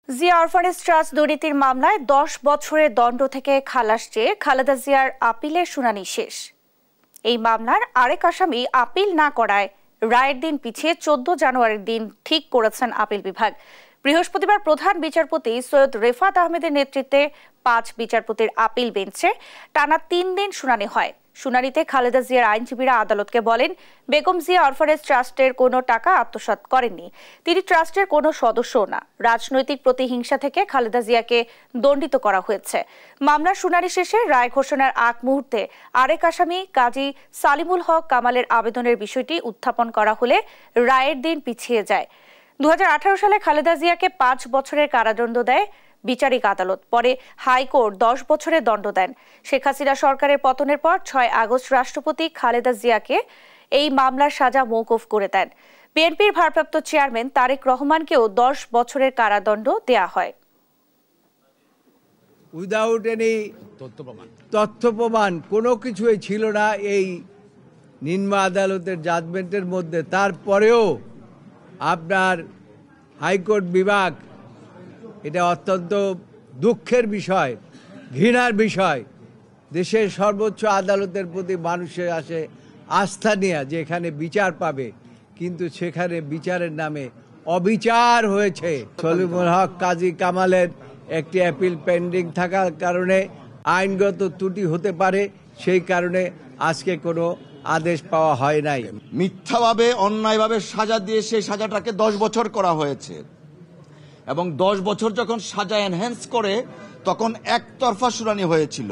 Zia orphanage trust দুর্নীতির মামলায় 10 বছরের দণ্ড থেকে খালাস চেয়ে খালেদা জিয়ার আপিলের শুনানি শেষ। এই মামলার আরেক আসামি আপিল না করায় রায়ের দিন পিছিয়ে 14 জানুয়ারির দিন ঠিক করেছেন আপিল বিভাগ। বৃহস্পতিবার প্রধান বিচারপতি সৈয়দ রেফাত আহমেদের নেতৃত্বে 5 বিচারপতির আপিল বেঞ্চে টানা 3 দিন শুনানি হয়। শুনানিতে খালেদা জিয়ার আইনজীবীরা আদালতকে বলেন, বেগম জিয়া অরফানেজ ট্রাস্টের কোনো টাকা আত্মসাৎ করেননি, তিনি ট্রাস্টের কোনো সদস্যও না। রাজনৈতিক প্রতিহিংসা থেকে খালেদা জিয়াকে দণ্ডিত করা হয়েছে। মামলার শুনানি শেষে রায় ঘোষণার আগ মুহূর্তে আরেক আসামি কাজী সালিমুল হক কামালের আবেদনের বিষয়টি উত্থাপন করা হলে রায়ের দিন পিছিয়ে যায়। 2018 সালে খালেদা জিয়াকে 5 বছরের কারাদণ্ড দেয় বিচারিক আদালত। পরে হাইকোর্ট 10 বছরের দণ্ড দেন। শেখ হাসিনা সরকারের পতনের পর 6 আগস্ট রাষ্ট্রপতি খালেদা জিয়াকে এই মামলার সাজা মওকুফ করে দেন। বিএনপির ভারপ্রাপ্ত চেয়ারম্যান তারেক রহমানকেও 10 বছরের কারাদণ্ড দেয়া হয়। উইদাউট এনি তথ্য প্রমাণ কোনো কিছুই ছিল না এই নিম্ন আদালতের জাজমেন্টের মধ্যে। তারপরেও আপনার হাইকোর্ট বিভাগ, এটা অত্যন্ত দুঃখের বিষয়, ঘৃণার বিষয়। দেশের সর্বোচ্চ আদালতের প্রতি মানুষের আসে আস্থা নিয়ে যে এখানে বিচার পাবে, কিন্তু সেখানে বিচারের নামে অবিচার হয়েছে। সলিমুল হক কাজী কামালের একটি অ্যাপিল পেন্ডিং থাকার কারণে আইনগত ত্রুটি হতে পারে, সেই কারণে আজকে কোনো আদেশ পাওয়া হয় নাই। মিথ্যাভাবে অন্যায়ভাবে সাজা দিয়ে সেই সাজাটাকে 10 বছর করা হয়েছে এবং 10 বছর যখন সাজা এনহ্যান্স করে তখন একতরফা শুনানি হয়েছিল।